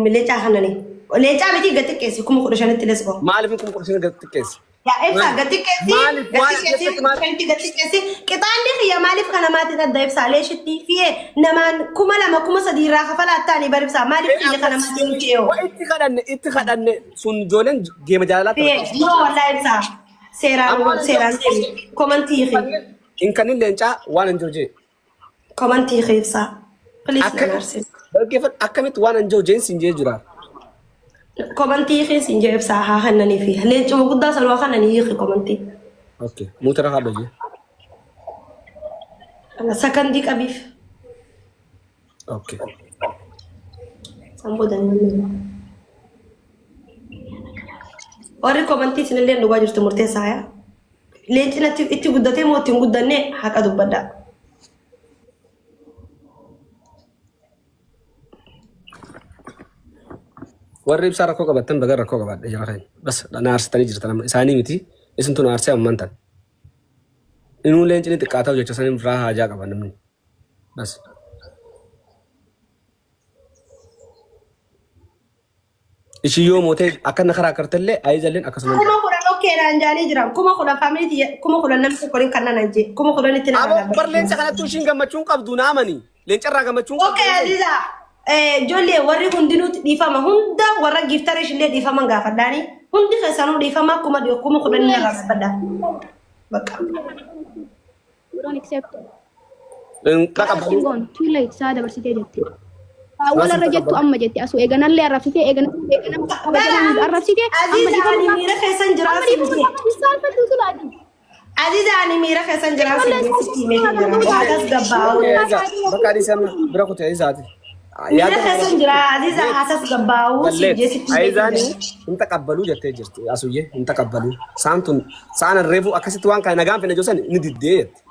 ليش أخنني ليش أبيتي قتك كيسي كم خرجنا تلسقو ما أعرف إنكم كورسين قد كيس يا إبسا قتك كيسي مالك كنتي قتك كيسي كتان دي يا مالك أنا ما تقدر إبسا ليش تي فيه نمان كم لما كم صديق راح فلا تاني بربسا مالك اللي أنا ما تنكيو وإتخذنا سنجولن جيم جالات فيه ما والله إبسا سيران كومنتيخي إن كان اللي أنت وانا نجوجي كومنتيخي إبسا بليز نرسل كيف أكملت وانا نجوجين سنجي جرا كومنتيخي سنجي إبسا ها خنني فيه ليش ما قد أصل وخنني يخي كومنتي أوكي مو ترى هذا أنا سكن ديك أبيف أوكي سامبودن أوري كومنتي سنلي ندو باجر تمرتي سايا ليش أنا تي قدتي مو تي قدني حكا دبدا warri ibsaa rakkoo qabattan baga rakkoo qabaadhe jira kan bas na aarsitanii jirtan isaanii miti isintu na aarsee ammantan inuu leencini xiqqaataa hojjechaa saniin biraa haajaa qaba namni bas ishii yoo mootee akkana karaa kartallee ayii jalleen akkasuma kuma kudhan okkee naan jaalii jira kuma kudhan faamilii kuma kudhan namni tokkoon kan nan ajje kuma kudhan itti naa aboo bar leenca kanattuu ishiin gammachuun qabdu naamanii leencarraa gammachuun qabdu okkee adiza ijoollee warri hundinuutti dhiifama hunda warra giftara ishillee dhiifaman gaafadhaani hundi keessanuu dhiifama kuma kudhan inni irraa gaafadha bakka. We don't accept. Kakabbu. Too late. Saada barsitee jetti. Walarra jettu amma jetti asuu eeganallee arrabsitee arrabsitee Aziza ani miira keessan jiraatu. Aziza ani miira keessan jiraatu. Waadas gabbaawu. Bakka adii sama bira kutee isaati. Miira keessan jira Aziza haasas gabbaawu. Ayizaani hin taqabbaluu jettee jirti asuyyee hin taqabbaluu saantun saana reefu akkasitti waan kana nagaan fina josan ni diddee jetti.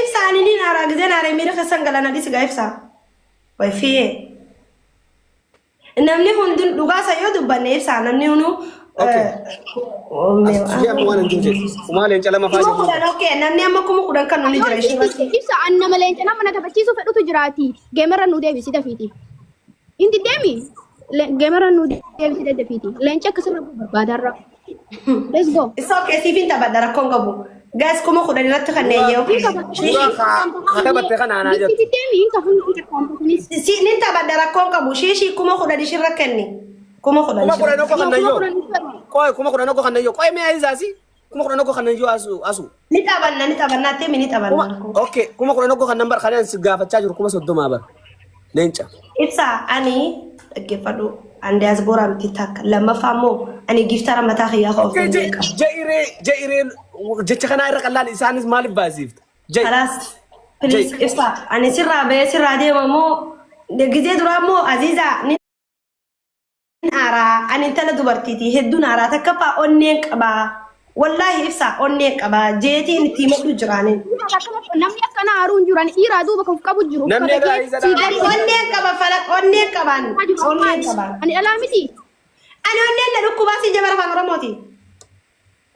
Ibsa ani ni naara gizee naara miira keessan galana dhisigaa ibsa. Wayfii namni hundin dhugaasa yoo dubbanne ibsa namni hunu Kuma leenca lama faa kuma kudhan okkee namni amma kuma kudhan kan nuni jira ishee ibsa annama leenca nama na taphachiisuu fedhutu jiraati geemarra nuu deebisita fiiti inti deemi geemarra nuu deebisita fiiti leenca akkasirra barbaadarra let's go isa okkee siifin taphadha rakkoon qabu gaas kuma kudhan irratti kan neeyyee Kata battee kana anaa jettu. inti deemi inka fuunis si nin taphadha rakkoon qabu shiishii kuma kudhan ishirra kenni kuma kudhan Kuma kudhan okko kan nayyoo. Kuma kudhan okko kan nayyoo. Qoy mee ayizaasi. Kuma kudhan okko kan nayyoo asu. ni taphanna teemi ni taphanna Okay, kuma kudhan okko kan nambar kanaan si gaafachaa jiru kuma soddomaa bar. Leenca. ibsa ani dhaggeeffadhu an diaspora miti takka lammaffaa immoo ani giftara mataa kiyyaa ka'uuf dandeeqa. Ja'iree jecha kanaa irra qallaan isaanis maaliif baasiifta? Kalaas please ibsa ani sirraa ba'ee sirraa deema moo gizee duraa moo Aziza ni aaraa ani intala dubartiiti hedduun aaraa takka fa'aa onneen qabaa wallahi ibsa onneen qabaa jeetiin itti himadhu jiraanii. namni akkana haaruun jiran dhiiraa duuba kan qabu jiru Namni egaa Onneen qaba falak onneen qaban onneen qaban. ani dhalaa miti Ani onneen na dhukkubaa si jabara afaan Oromooti.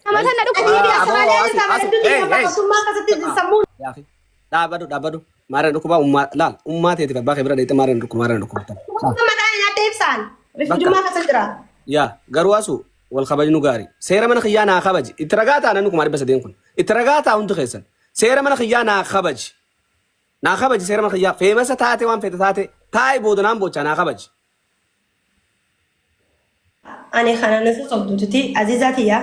nama sana dhukkuu Dhaabadu. Maareen dhukkubaa laal ummaa teetiif abbaa kee bira dheeyite maareen dhukkubaa. Maqaan nyaata ibsaan. Rifijummaa keessa jira. Yaa garuu asu wal kabajnu gaari. Seera mana kiyyaa naa kabaji. Itti ragaa ta'a nanni kuma dhibba sadeen kun. Itti ragaa ta'a hundi keessan. Seera mana kiyyaa naa kabaji. Naa kabaji seera mana kiyyaa. Feemasa taate waan feete taate taa'ee booda naan bochaa naa kabaji. Ani kana nasa sobduuti Azizaa tiyya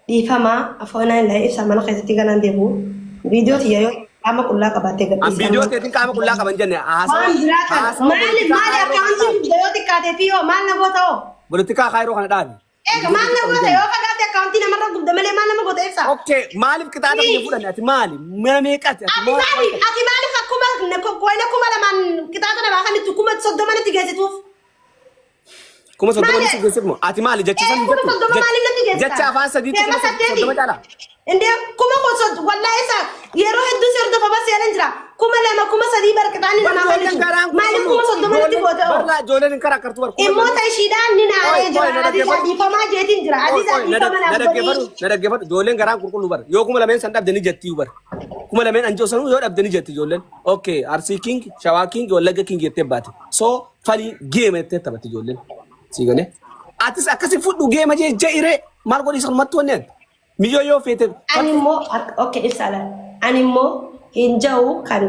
dhiifamaa afoonaa illee ibsa mana keessatti ganaan deemu. Viidiyoo tiyya yoo qaama qullaa qabaatee An viidiyoo teetiin qaama qullaa qaban jenne Waan jiraatan maali akkaawuntiin viidiyoo xiqqaatee fi yoo maal na goota hoo? Politikaa kaayiroo kana dhaabi. Eega maal na goota yoo fagaate akkaawuntii namarra gubda malee maal nama goota ibsa? Okay, maaliif qixaata kiyya fudhanne ati maali? Mana meeqati ati Ati maaliif akkuma qoyna kuma lamaan qixaata namaa kan itti kuma soddomanitti geessituuf? kuma soddoma ni si geessitu moo ati maali jechisan Kuma soddoma maaliif natti jecha afaan sadiitti Feema saddeeti. soddoma caala. Indee kuma kosod wallahi isa yeroo hedduu seerta faba seeran jira. Kuma lama kuma sadii barqixaan nama falisu. Maaliif kuma soddomatti booda oo. Barla ijoolleen hin karakkartu bar. Immoota ishiidhaan ni naaree jira. Aziza dhiifamaa jeetiin jira. Aziza dhiifama Na naaf dhaggeeffadhu godhii. na dhaggeeffadhu ijoolleen garaan qulqulluu bar yoo kuma lameen san dhabdanii jettii bar kuma lameen anjoo sanuu yoo dhabdanii jetti ijoolleen okay arsii king shawaa king wallagga king jettee baate so falii geema jettee taphatti ijoolleen siigane atis akkasi fudhu geema jee je'ire maal godhi san mattu wanneen miyyoo yoo feete Ani immoo okay ibsaala. Ani immoo hin ja'u kan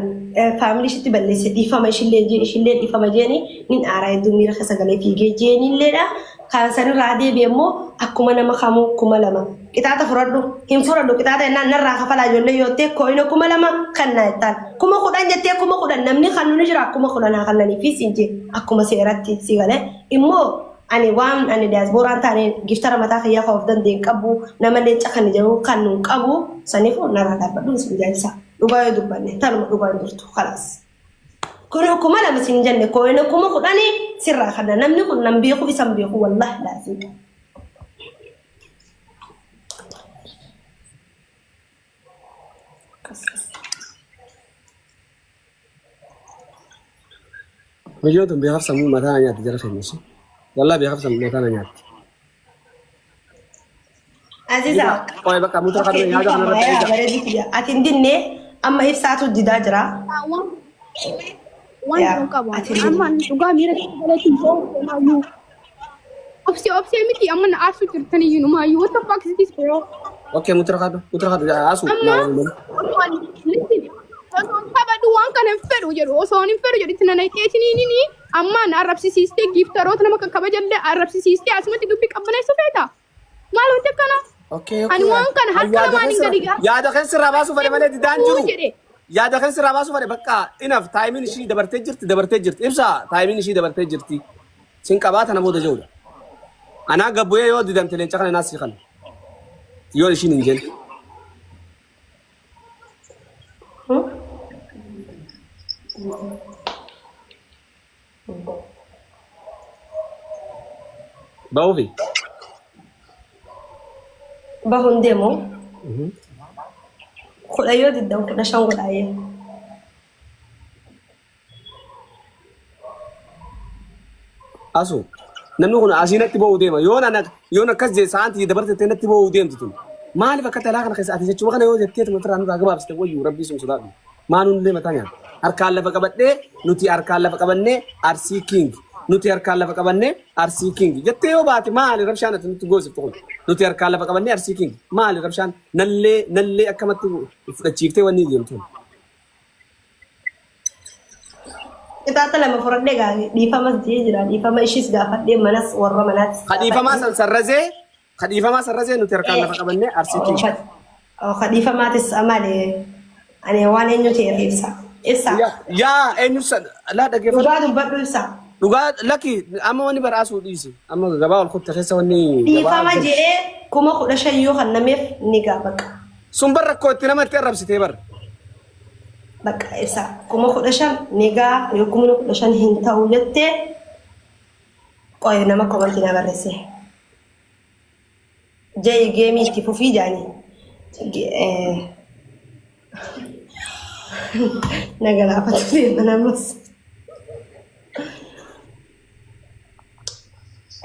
faamilii ishiitti balleesse dhiifama ishillee dhiifama jeeni nin aaraa hedduu miira keessa galee fiigee jeeniilleedha. Kan sanirraa deebi'e immoo akkuma nama kamuu kuma lama. Qixaata fudhadhu hin fudhadhu qixaata jennaan narraa kafalaa ijoollee yoo ta'e kooyina kuma lama kan naa jettaan. Kuma kudhan jettee kuma kudhan namni kan nuni jira akkuma kudhan haa kannanii fi siin jee akkuma seeratti si galee immoo ani waan ani diasporaan taane giftara mataa kiyyaa kan of dandeen qabu nama leenca kan jedhu kan nun qabu saniifuu narraa dhaabbadhu isin jaallisa. Dhugaa yoo dubbanne tanuma dhugaa hin jirtu kalaas. Kun kuma lama sin jenne kooyina kuma kudhanii sirraa kana namni kun nan beeku isan beeku wallahi laazim. miyyoo tun beekaaf sammuu mataa na nyaatti jara keenyas wallaa beekaaf sammuu mataa na nyaatti. Aziza. Qoy bakka mutura kadhame nyaata kanarratti eega. Bareediti ati hin dinne amma ibsaatu didaa jira. Waan kun qabu. Amma dhugaa miira galeetiin boo'u. Obsee miti amma na aarsu jirtanii yinumaayyu. What the fuck is this bro? Okay mutura kadhu asu Kabadu waan kana hin fedhu jedhu osoo hin fedhu jedhu itti nanayteetiniini amma na arrabsisiistee giftaroota nama kan kabajallee arrabsisiistee asumatti dubbii qabbaneessu feeta. Maal wanti akkana? okay Ani waan kana harka lamaaniin gadi gaa. yaada kan sirraa baasuu fedhe malee didaan jiru. Yaada kan sirraa baasuu fedhe bakka inaaf taayimiin ishii dabartee jirti ibsa taayimiin ishii dabartee jirti sin qabaata na booda jechuudha. Anaa gabbu'ee yoo didamte leenca kana naasii kana yoo ishiin hin jenne. Ba'uufi. Bahun deemu. Kudha yoo diddan kudha shan godhaayyee. Asu namni kun asiinatti ba'uu deema yoon akkas jee saantii dabartee natti ba'uu deemtu tun maaliif akka talaa kana keessa ati jechuma kana yoo jettee tuma firaan nurraa gabaabsite wayyuu rabbii sun sodaadhu maanuun mataa nyaata harkaan lafa qabadhee nuti harkaan lafa qabannee arsii king nuti harkaan lafa qabannee arsii king jettee yoo baate maali rabshaan ati nuti goosiftu kun nuti harkaan lafa qabannee arsii king maali rabshaan nallee akkamatti fudhachiiftee wanni deemtu. Qixaata lama fudhadhee gaafii dhiifamas jee jira dhiifama ishiis gaafadhee manas warra manaattis. Kadhiifamaa sarrazee nuti harkaan lafa qabannee arsii king. Kadhiifamaatis amalee ani waan eenyu ta'eef ibsa. Ibsa. Yaa eenyu laa dhaggeeffatu. Dhugaa dubbadhu ibsa. Dhugaa lakki amma wanni baraasuu dhiisi amma gabaa ol kutte keessa wanni. Dhiifama jedhee kuma kudha shan yoo kennameef ni gaafaqa. Sun bar rakkoo itti namatti arrabsitee bar. Bakka ibsa kuma kudha shan ni gaa yoo kuma kudha shan hin ta'u jettee qoye nama komantii na barreesse. Jay geemii itti fufii jaanii. Nagalaafatu deema namas.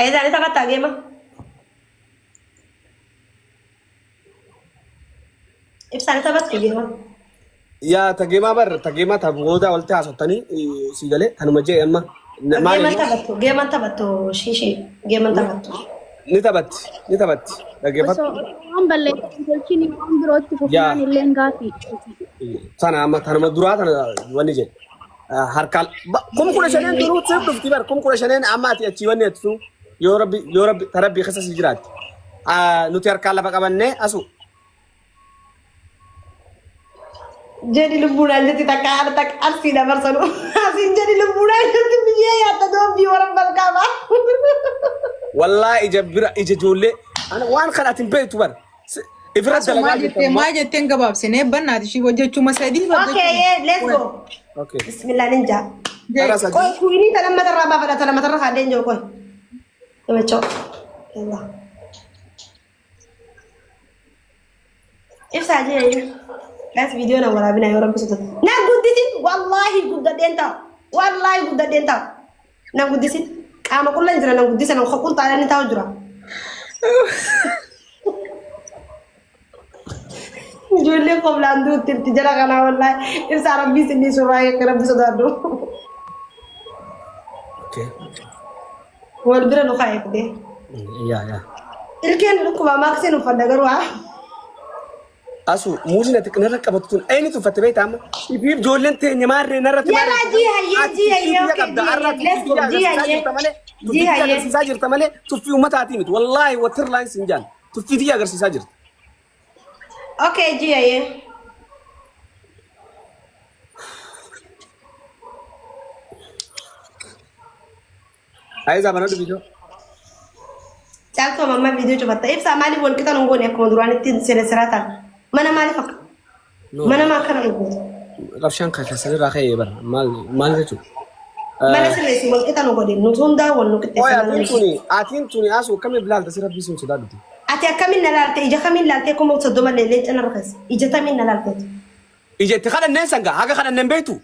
Eedaan isa kattaa geema. Ibsaan isa batte geema. Yaa tageemaa bar tageemaa taaboodaa walitti haasottanii si galee kanuma jee amma. Geeman taphattu shiishii geeman taphattu. Ni taphatti dhaggeeffatu. Waan balleessu tolchini waan birootti fufnaan illee gaafii. Sana amma kanuma duraa kana wanni jedhe harkaan kum kudha shaneen duruu siif dhufti bar kum kudha shaneen amma ati achii wanni jettu yoo rabbi tarabbii keessa si jiraatti nuti harkaan lafa qabannee asu. Jadi lemburan jadi tak arsi dah bersanu. Asin jadi lemburan jadi biaya ya tak dobi orang berkama. Wallahi ija jolle ana waan kanatin beektu bar. Ifrat dalagaa maa jetteen gabaabsinee bannaati shi hojjechuma sadii Okay, let's go. Okay. Bismillah ninja. Karasa Koi ku ini tanam mata raba pada tanam mata raba ada jo koi. Coba cok. Allah. Ibsaa jee. Guys video na waraabina yoo rabbi sotoota. Na guddisin wallaahi guddadheen ta'a. Wallaahi guddadheen ta'a. Na guddisin qaama qulla jira na guddisan na qoqqoon taa'anii taa'u jira. Ijoollee qoblaan duutti jala kanaa wallaahi ibsaa rabbii sinii suuraa eega rabbi sodaadhu. Okay. Wal bira nu kaayetee. Ya. Ilkeen dhukkuba maakseen uffadha garuu haa. Asu muuzina xiqqina qabattuun ayni tuffatte beektaa amma ifiif ijoolleen teenya maarree narratti Yala jihayyee okay jihayyee agarsiisaa jirta malee tuffii uummataatii miti wallaahi watir laayin siin jaan tuffiitii agarsiisaa jirta. okay jihayyee. Ayiza mana dubbisoo. Caaltoo mamma video cufatta ibsaa maaliif wal qixa nungoone akkuma duraan ittiin sirreessiraataan mana maaliif akka mana maa akkana nungoone. Qabshaan kaasasanii irraa ka'ee bara maal jechuudha. Mana sirreessi wal qixa nungoone nuti hundaa wal nu qixxeessaa. Atiin tuni asuu akkamiin bilaalta si rabbisuun sodaadhuti. Ati akkamiin na laalte ija kamiin laaltee kuma soddoma leellee cina rafes ija tamiin na laalte. Ija itti kadhanneen sangaa haga kadhanneen beektu.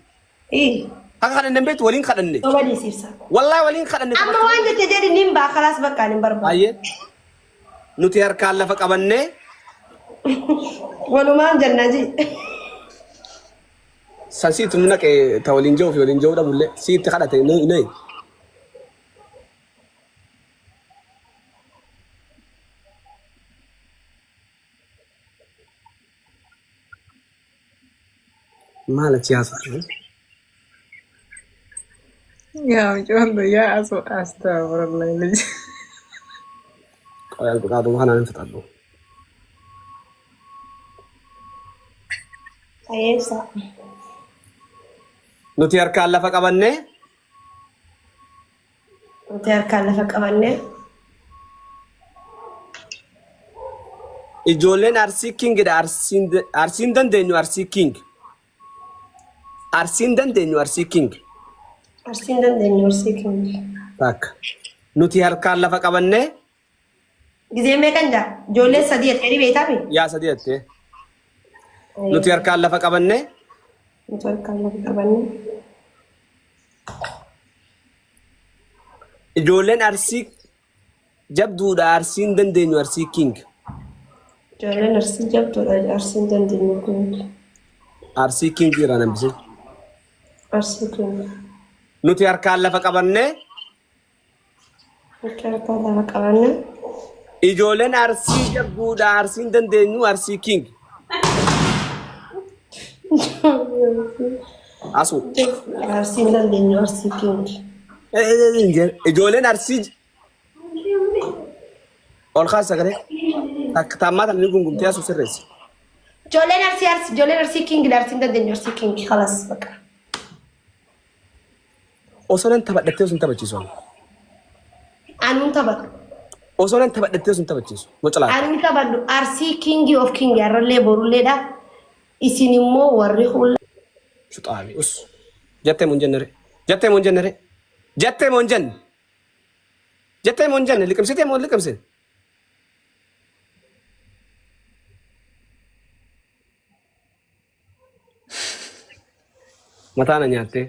Haga kadhanneen beektu waliin kadhanne. Soba dhiisibsa. Wallaahi waliin kadhanne. Amma waan jette jedhi nin baa kalaas bakkaan hin barbaadu. Ayyee nuti harkaan lafa qabannee. Walumaan jannaji. San siitu nu naqee ta waliin jiru fi waliin jiru dhabullee siitti kadhate nayi. Maal achi haasa'u? Yaa mucoon yaa asoo astagfirullah. Qoyaan tuqaatu kanaan hin fixadhu. Ayeessa. Nuti harkaan lafa qabannee. Nuti harkaan lafa qabannee. Ijoolleen Arsii Kingidha. Arsiin dandeenyu Arsii King. Arsiin dandeenyu Arsii King. Arsiin dandeenyu Arsii King. Takka. Nuti harkaan lafa qabannee. Gizee meeqan jaa? Ijoollee sadii jedhee beektaa mi? Yaa sadii jettee. Nuti harkaan lafa qabannee. Nuti harkaan lafa qabannee. Ijoolleen Arsii jabduudha. Arsiin dandeenyu Arsii King. Ijoolleen Arsii jabduudha. Arsiin dandeenyu King. Arsii King irraa nambisee. Arsii King. Nuti harkaan lafa qabannee. Nuti harkaan lafa qabannee. Ijoolleen Arsii jabduudha. Arsiin dandeenyu Arsii King. Asuu. Arsiin dandeenyu Arsii King. Ijoolleen Arsii ol kaasa garee akka taammaata inni gungumtee asuu sirreessi. Ijoolleen Arsii King Arsiin dandeenyu Arsii King khalas bakka. Osoo nan taphadhattee osoo hin taphachiisu. Anuun taphadhu. Osoo nan taphadhattee osoo hin taphachiisu. Mocalaa. Anuun taphadhu Arsii King of King yarrallee borulleedha. Isin immoo warri hulla. Shuxaabi us. Jettee mun jennere. Jettee mun jennere. Jettee mun jenne. Jettee mun jenne liqimsitee mun liqimsite. Mataana nyaattee.